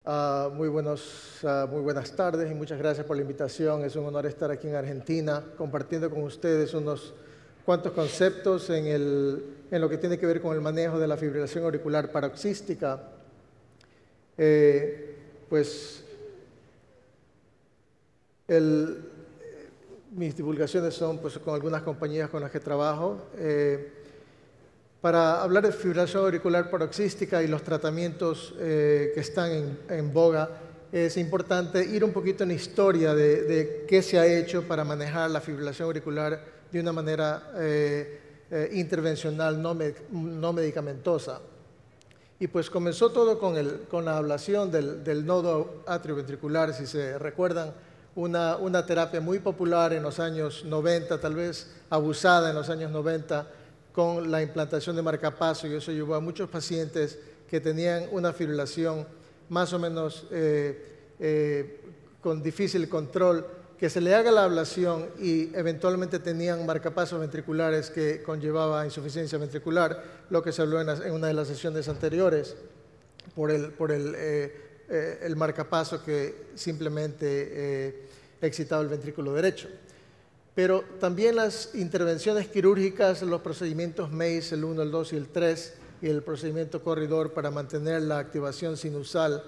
Muy buenas tardes y muchas gracias por la invitación. Es un honor estar aquí en Argentina compartiendo con ustedes unos cuantos conceptos en lo que tiene que ver con el manejo de la fibrilación auricular paroxística. Mis divulgaciones son con algunas compañías con las que trabajo. Para hablar de fibrilación auricular paroxística y los tratamientos que están en boga, es importante ir un poquito en la historia de qué se ha hecho para manejar la fibrilación auricular de una manera intervencional, no medicamentosa. Y pues comenzó todo con la ablación del nodo atrioventricular, si se recuerdan, una terapia muy popular en los años 90, tal vez abusada en los años 90, con la implantación de marcapaso, y eso llevó a muchos pacientes que tenían una fibrilación más o menos con difícil control, que se le haga la ablación y eventualmente tenían marcapasos ventriculares que conllevaba insuficiencia ventricular, lo que se habló en una de las sesiones anteriores, por el marcapaso que simplemente excitaba el ventrículo derecho. Pero también las intervenciones quirúrgicas, los procedimientos MACE, el 1, el 2 y el 3, y el procedimiento corredor para mantener la activación sinusal.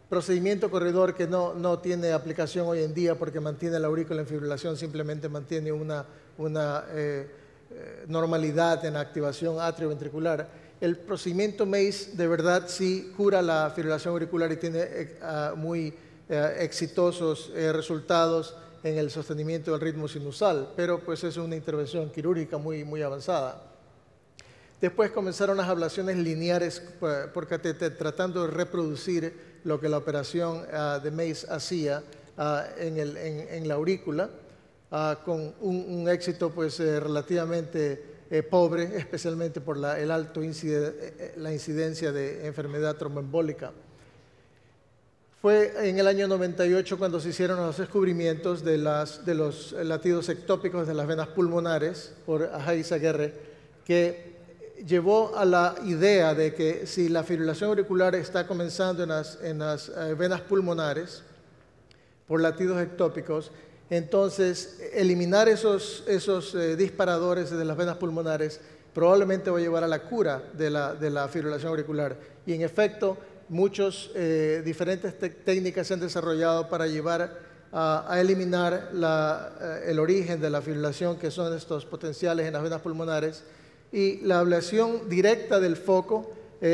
Procedimiento corredor que no tiene aplicación hoy en día porque mantiene la aurícula en fibrilación, simplemente mantiene una normalidad en la activación atrioventricular. El procedimiento MACE de verdad sí cura la fibrilación auricular y tiene muy exitosos resultados en el sostenimiento del ritmo sinusal, pero pues es una intervención quirúrgica muy avanzada. Después comenzaron las ablaciones lineares por catéter, tratando de reproducir lo que la operación de MACE hacía en la aurícula, con un éxito pues relativamente pobre, especialmente por la incidencia de enfermedad tromboembólica. Fue en el año 98 cuando se hicieron los descubrimientos de los latidos ectópicos de las venas pulmonares por Ajay Saguerre, que llevó a la idea de que si la fibrilación auricular está comenzando en las venas pulmonares por latidos ectópicos, entonces eliminar esos disparadores de las venas pulmonares probablemente va a llevar a la cura de la fibrilación auricular. Y en efecto, muchas diferentes técnicas se han desarrollado para llevar a eliminar el origen de la fibrilación, que son estos potenciales en las venas pulmonares, y la ablación directa del foco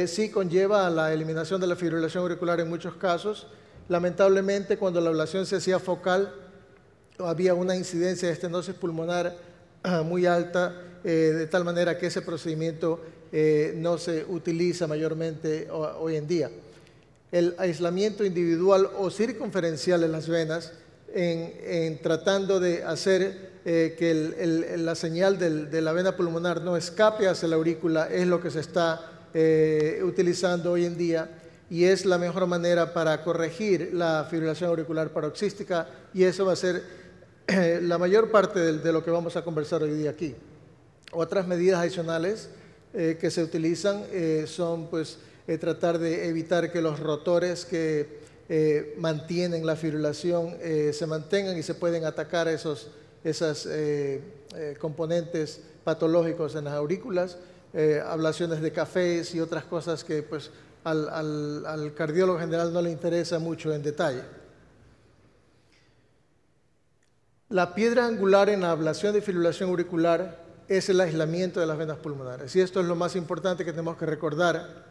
sí conlleva a la eliminación de la fibrilación auricular en muchos casos. Lamentablemente, cuando la ablación se hacía focal, había una incidencia de estenosis pulmonar muy alta, de tal manera que ese procedimiento no se utiliza mayormente hoy en día. El aislamiento individual o circunferencial en las venas, en tratando de hacer que la señal de la vena pulmonar no escape hacia la aurícula, es lo que se está utilizando hoy en día, y es la mejor manera para corregir la fibrilación auricular paroxística, y eso va a ser la mayor parte de lo que vamos a conversar hoy día aquí. Otras medidas adicionales que se utilizan son tratar de evitar que los rotores que mantienen la fibrilación se mantengan y se pueden atacar esos componentes patológicos en las aurículas, ablaciones de cafés y otras cosas que pues, al cardiólogo general no le interesa mucho en detalle. La piedra angular en la ablación de fibrilación auricular es el aislamiento de las venas pulmonares, y esto es lo más importante que tenemos que recordar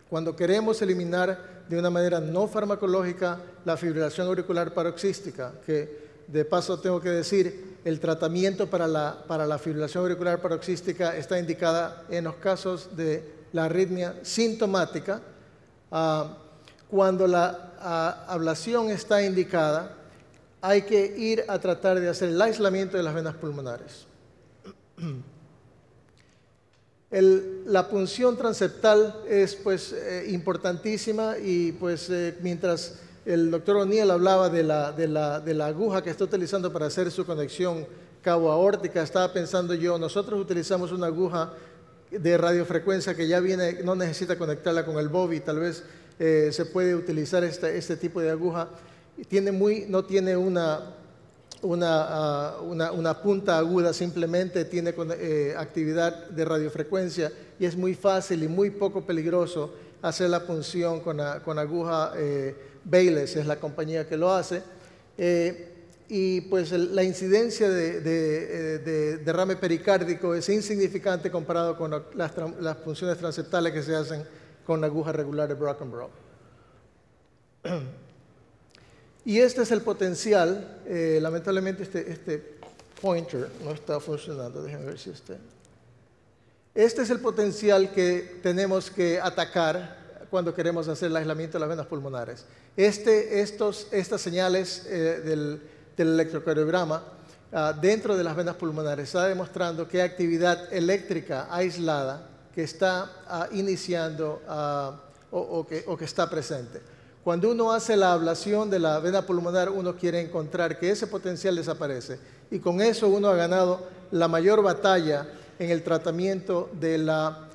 cuando queremos eliminar de una manera no farmacológica la fibrilación auricular paroxística, que de paso tengo que decir, el tratamiento para la fibrilación auricular paroxística está indicada en los casos de la arritmia sintomática. Cuando la ablación está indicada, hay que ir a tratar de hacer el aislamiento de las venas pulmonares. La punción transeptal es importantísima, y mientras el doctor O'Neill hablaba de la aguja que está utilizando para hacer su conexión cabo aórtica, estaba pensando yo, nosotros utilizamos una aguja de radiofrecuencia que ya viene, no necesita conectarla con el Bobby, tal vez se puede utilizar este tipo de aguja. No tiene una punta aguda, simplemente tiene actividad de radiofrecuencia y es muy fácil y muy poco peligroso hacer la punción con aguja Baylis, es la compañía que lo hace. Y pues la incidencia de derrame pericárdico es insignificante comparado con las punciones transeptales que se hacen con aguja regular de Brockenbrough. Y este es el potencial. Lamentablemente este pointer no está funcionando. Déjenme ver si Este es el potencial que tenemos que atacar cuando queremos hacer el aislamiento de las venas pulmonares. Estas señales del electrocardiograma dentro de las venas pulmonares está demostrando que hay actividad eléctrica aislada que está iniciando o que está presente. Cuando uno hace la ablación de la vena pulmonar, uno quiere encontrar que ese potencial desaparece. Y con eso uno ha ganado la mayor batalla en el tratamiento de la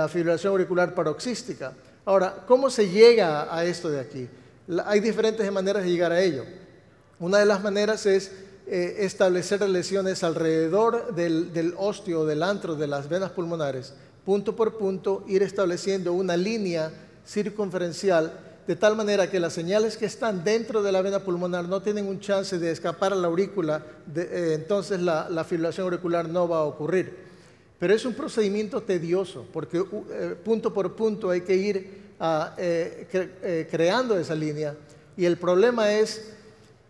fibrilación auricular paroxística. Ahora, ¿cómo se llega a esto de aquí? Hay diferentes maneras de llegar a ello. Una de las maneras es establecer lesiones alrededor del ósteo, del antro de las venas pulmonares, punto por punto, ir estableciendo una línea circunferencial de tal manera que las señales que están dentro de la vena pulmonar no tienen un chance de escapar a la aurícula, entonces la fibrilación auricular no va a ocurrir. Pero es un procedimiento tedioso porque punto por punto hay que ir creando esa línea, y el problema es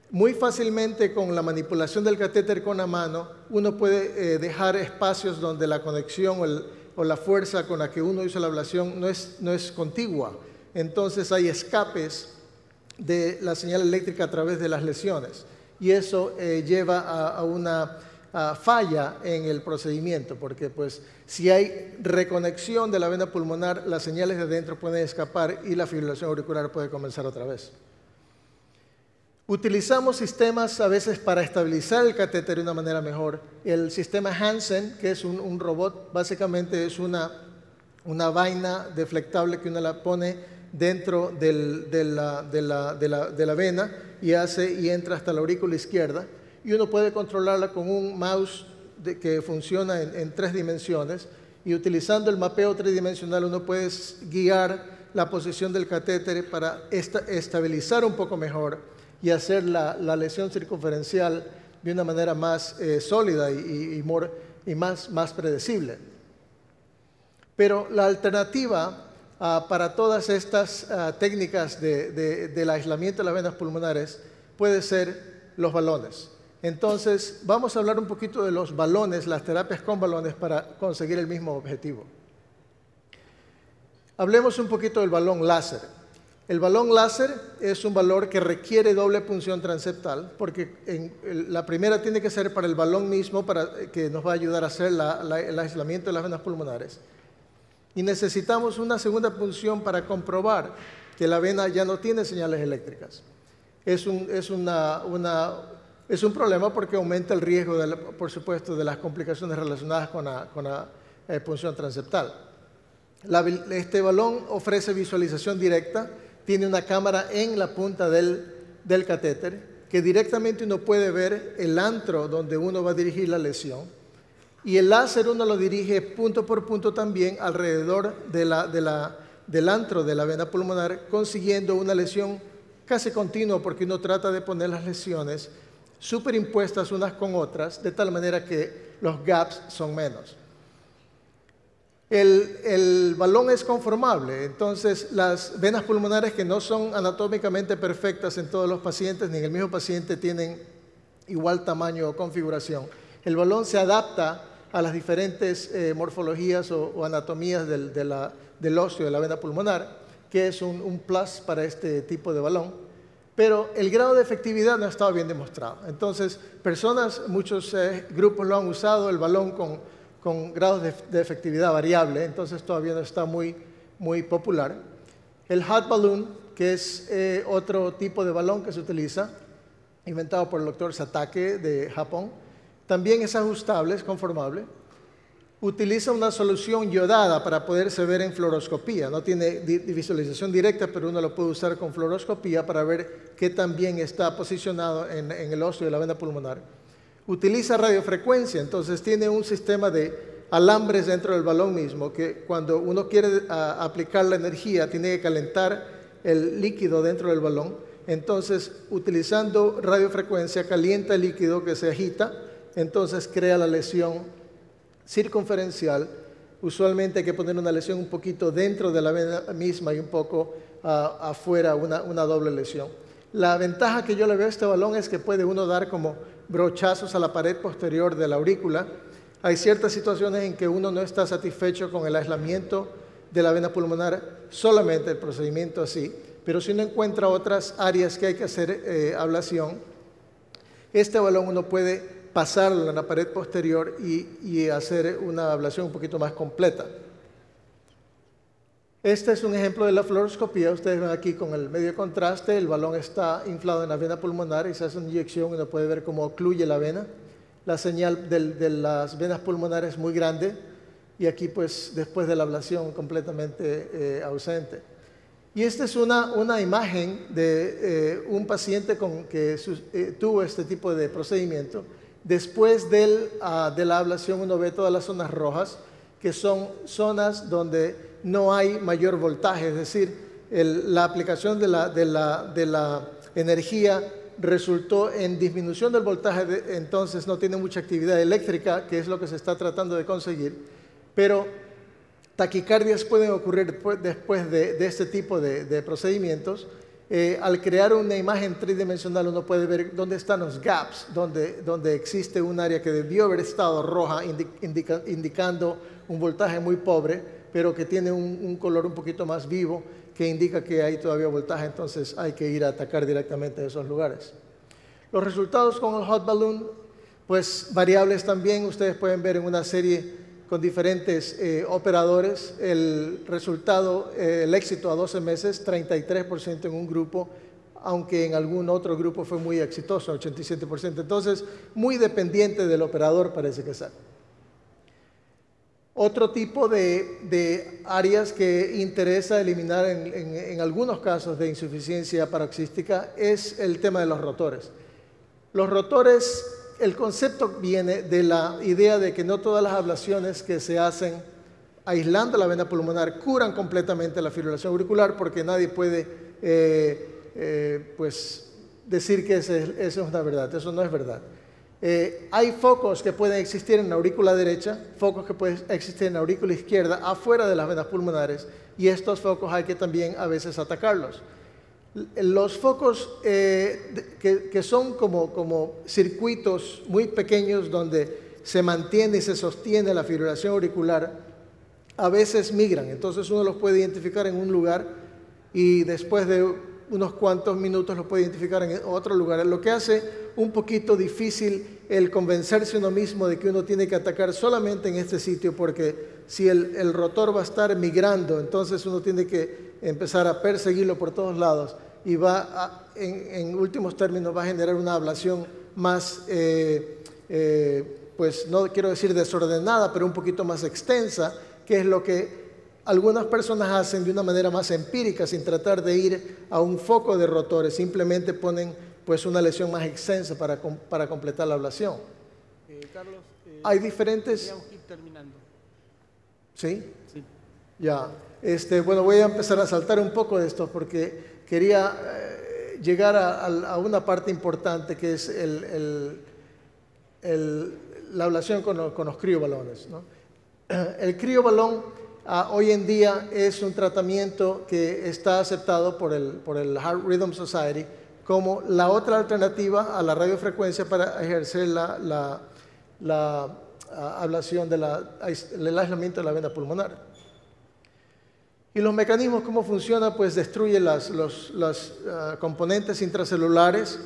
muy fácilmente con la manipulación del catéter con la mano uno puede dejar espacios donde la conexión o la fuerza con la que uno hizo la ablación no es contigua. Entonces hay escapes de la señal eléctrica a través de las lesiones, y eso lleva a una falla en el procedimiento, porque pues si hay reconexión de la vena pulmonar, las señales de adentro pueden escapar y la fibrilación auricular puede comenzar otra vez. Utilizamos sistemas a veces para estabilizar el catéter de una manera mejor. El sistema Hansen, que es un robot, básicamente es una vaina deflectable que uno la pone dentro de la vena y entra hasta la aurícula izquierda, y uno puede controlarla con un mouse que funciona en 3 dimensiones, y utilizando el mapeo tridimensional uno puede guiar la posición del catéter para estabilizar un poco mejor y hacer la lesión circunferencial de una manera más sólida y más predecible. Pero la alternativa para todas estas técnicas del aislamiento de las venas pulmonares puede ser los balones. Entonces, vamos a hablar un poquito de los balones, las terapias con balones para conseguir el mismo objetivo. Hablemos un poquito del balón láser. El balón láser es un balón que requiere doble punción transeptal, porque la primera tiene que ser para el balón mismo, que nos va a ayudar a hacer el aislamiento de las venas pulmonares. Y necesitamos una segunda punción para comprobar que la vena ya no tiene señales eléctricas. Es un problema porque aumenta el riesgo, por supuesto, de las complicaciones relacionadas con la punción transeptal. Este balón ofrece visualización directa, tiene una cámara en la punta del catéter, que directamente uno puede ver el antro donde uno va a dirigir la lesión, y el láser uno lo dirige punto por punto también alrededor del antro de la vena pulmonar, consiguiendo una lesión casi continua, porque uno trata de poner las lesiones superimpuestas unas con otras, de tal manera que los gaps son menos. El balón es conformable, entonces las venas pulmonares que no son anatómicamente perfectas en todos los pacientes, ni en el mismo paciente tienen igual tamaño o configuración. El balón se adapta a las diferentes morfologías o anatomías del óseo de la vena pulmonar, que es un plus para este tipo de balón. Pero el grado de efectividad no ha estado bien demostrado. Entonces, muchos grupos lo han usado, el balón con grados de efectividad variable, entonces todavía no está muy popular. El hot balloon, que es otro tipo de balón que se utiliza, inventado por el doctor Satake de Japón, también es ajustable, es conformable. utiliza una solución yodada para poderse ver en fluoroscopía. No tiene visualización directa, pero uno lo puede usar con fluoroscopía para ver qué tan bien está posicionado en el óseo de la vena pulmonar. Utiliza radiofrecuencia, entonces tiene un sistema de alambres dentro del balón mismo, que cuando uno quiere aplicar la energía, tiene que calentar el líquido dentro del balón. Entonces, utilizando radiofrecuencia, calienta el líquido que se agita, entonces crea la lesión circunferencial. Usualmente hay que poner una lesión un poquito dentro de la vena misma y un poco afuera, una doble lesión. La ventaja que yo le veo a este balón es que puede uno dar como brochazos a la pared posterior de la aurícula. Hay ciertas situaciones en que uno no está satisfecho con el aislamiento de la vena pulmonar, solamente el procedimiento así, pero si uno encuentra otras áreas que hay que hacer ablación, este balón uno puede pasarlo en la pared posterior y hacer una ablación un poquito más completa. Este es un ejemplo de la fluoroscopía. Ustedes ven aquí con el medio contraste, el balón está inflado en la vena pulmonar y se hace una inyección y uno puede ver cómo ocluye la vena. La señal de las venas pulmonares es muy grande y aquí pues después de la ablación completamente ausente. Y esta es una imagen de un paciente que tuvo este tipo de procedimiento. Después de la ablación uno ve todas las zonas rojas, que son zonas donde no hay mayor voltaje, es decir, la aplicación de la energía resultó en disminución del voltaje, entonces no tiene mucha actividad eléctrica, que es lo que se está tratando de conseguir, pero taquicardias pueden ocurrir después de este tipo de procedimientos. Al crear una imagen tridimensional uno puede ver dónde están los gaps, donde existe un área que debió haber estado roja, indicando un voltaje muy pobre, pero que tiene un color un poquito más vivo, que indica que hay todavía voltaje, entonces hay que ir a atacar directamente a esos lugares. Los resultados con el hot balloon, pues variables también, ustedes pueden ver en una serie con diferentes operadores, el resultado, el éxito a 12 meses, 33% en un grupo, aunque en algún otro grupo fue muy exitoso, 87%. Entonces, muy dependiente del operador parece que sea. Otro tipo de áreas que interesa eliminar en algunos casos de insuficiencia paroxística es el tema de los rotores. Los rotores, el concepto viene de la idea de que no todas las ablaciones que se hacen aislando la vena pulmonar curan completamente la fibrilación auricular, porque nadie puede pues decir que eso es una verdad. Eso no es verdad. Hay focos que pueden existir en la aurícula derecha, focos que pueden existir en la aurícula izquierda, afuera de las venas pulmonares, y estos focos hay que también a veces atacarlos. Los focos que son como circuitos muy pequeños donde se mantiene y se sostiene la fibrilación auricular, a veces migran. Entonces uno los puede identificar en un lugar y después de unos cuantos minutos los puede identificar en otro lugar, lo que hace un poquito difícil el convencerse uno mismo de que uno tiene que atacar solamente en este sitio, porque si el rotor va a estar migrando, entonces uno tiene que empezar a perseguirlo por todos lados y en últimos términos va a generar una ablación más, pues no quiero decir desordenada, pero un poquito más extensa, que es lo que algunas personas hacen de una manera más empírica, sin tratar de ir a un foco de rotores, simplemente ponen pues una lesión más extensa para completar la ablación. Carlos, hay diferentes... Tenemos que ir terminando. ¿Sí? Sí. Ya. Bueno, voy a empezar a saltar un poco de esto porque quería llegar a una parte importante, que es la ablación con los criobalones, ¿no? El criobalón hoy en día es un tratamiento que está aceptado por el Heart Rhythm Society como la otra alternativa a la radiofrecuencia para ejercer la ablación del aislamiento de la vena pulmonar. Y los mecanismos, ¿cómo funciona? Pues destruye los componentes intracelulares,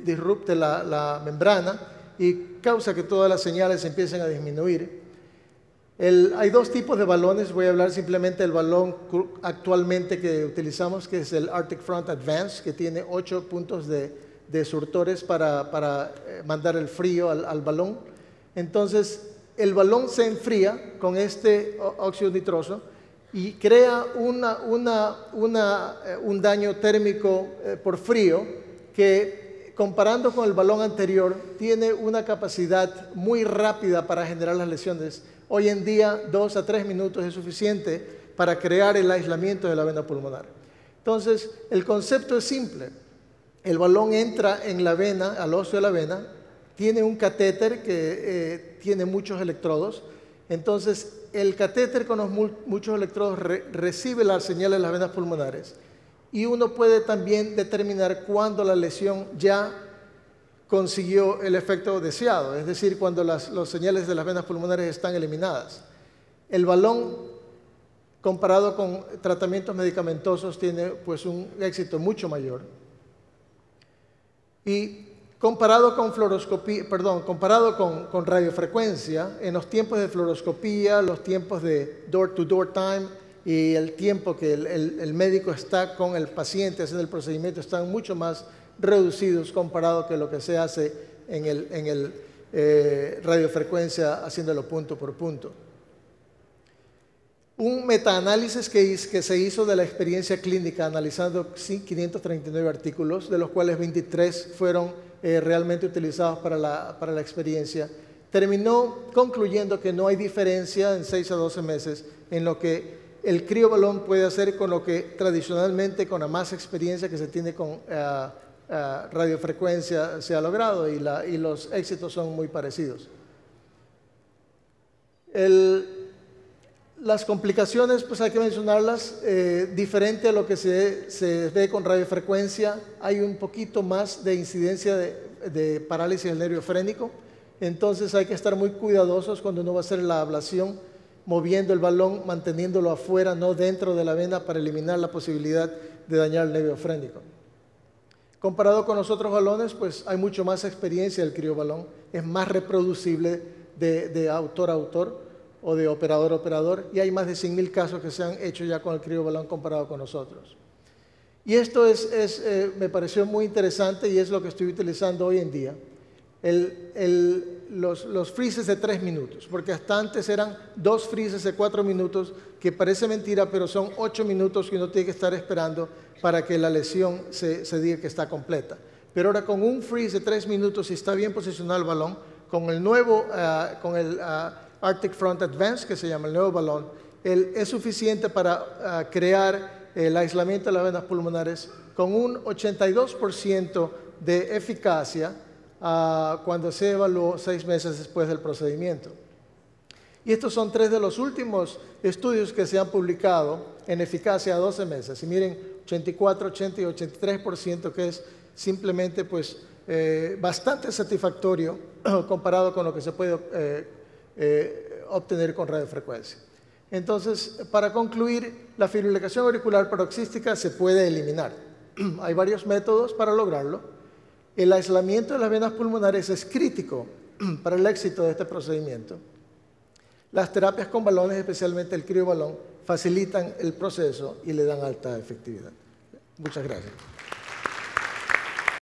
disrupte la membrana y causa que todas las señales empiecen a disminuir. Hay dos tipos de balones. Voy a hablar simplemente del balón actualmente que utilizamos, que es el Arctic Front Advance, que tiene 8 puntos de surtores para mandar el frío al balón. Entonces, el balón se enfría con este óxido nitroso y crea un daño térmico por frío que, comparando con el balón anterior, tiene una capacidad muy rápida para generar las lesiones. Hoy en día, 2 a 3 minutos es suficiente para crear el aislamiento de la vena pulmonar. Entonces, el concepto es simple. El balón entra en la vena, al oso de la vena, tiene un catéter que tiene muchos electrodos. Entonces, el catéter con los muchos electrodos recibe las señales de las venas pulmonares y uno puede también determinar cuándo la lesión ya consiguió el efecto deseado, es decir, cuando las señales de las venas pulmonares están eliminadas. El balón, comparado con tratamientos medicamentosos, tiene pues un éxito mucho mayor. Y comparado con con radiofrecuencia, en los tiempos de fluoroscopía, los tiempos de door-to-door time y el tiempo que el médico está con el paciente haciendo el procedimiento están mucho más reducidos comparado con lo que se hace en radiofrecuencia haciéndolo punto por punto. Un metaanálisis que se hizo de la experiencia clínica analizando 539 artículos, de los cuales 23 fueron realmente utilizados para la experiencia, terminó concluyendo que no hay diferencia en 6 a 12 meses en lo que el criobalón puede hacer con lo que tradicionalmente, con la más experiencia que se tiene con radiofrecuencia, se ha logrado, y los éxitos son muy parecidos. Las complicaciones, pues hay que mencionarlas, diferente a lo que se ve con radiofrecuencia, hay un poquito más de incidencia de parálisis del nervio frénico, entonces hay que estar muy cuidadosos cuando uno va a hacer la ablación, moviendo el balón, manteniéndolo afuera, no dentro de la vena, para eliminar la posibilidad de dañar el nervio frénico. Comparado con los otros balones, pues hay mucho más experiencia del criobalón, es más reproducible de autor a autor, o de operador a operador, y hay más de 100.000 casos que se han hecho ya con el criobalón comparado con nosotros. Y esto me pareció muy interesante y es lo que estoy utilizando hoy en día, los freezes de 3 minutos, porque hasta antes eran 2 freezes de 4 minutos, que parece mentira, pero son 8 minutos que uno tiene que estar esperando para que la lesión se diga que está completa. Pero ahora con un freeze de 3 minutos, si está bien posicionado el balón, con el nuevo, Arctic Front Advance, que se llama el nuevo balón, es suficiente para crear el aislamiento de las venas pulmonares con un 82% de eficacia cuando se evaluó 6 meses después del procedimiento. Y estos son 3 de los últimos estudios que se han publicado en eficacia a 12 meses. Y miren, 84, 80 y 83%, que es simplemente pues, bastante satisfactorio comparado con lo que se puede obtener con radiofrecuencia. Entonces, para concluir, la fibrilación auricular paroxística se puede eliminar. Hay varios métodos para lograrlo. El aislamiento de las venas pulmonares es crítico para el éxito de este procedimiento. Las terapias con balones, especialmente el criobalón, facilitan el proceso y le dan alta efectividad. Muchas gracias.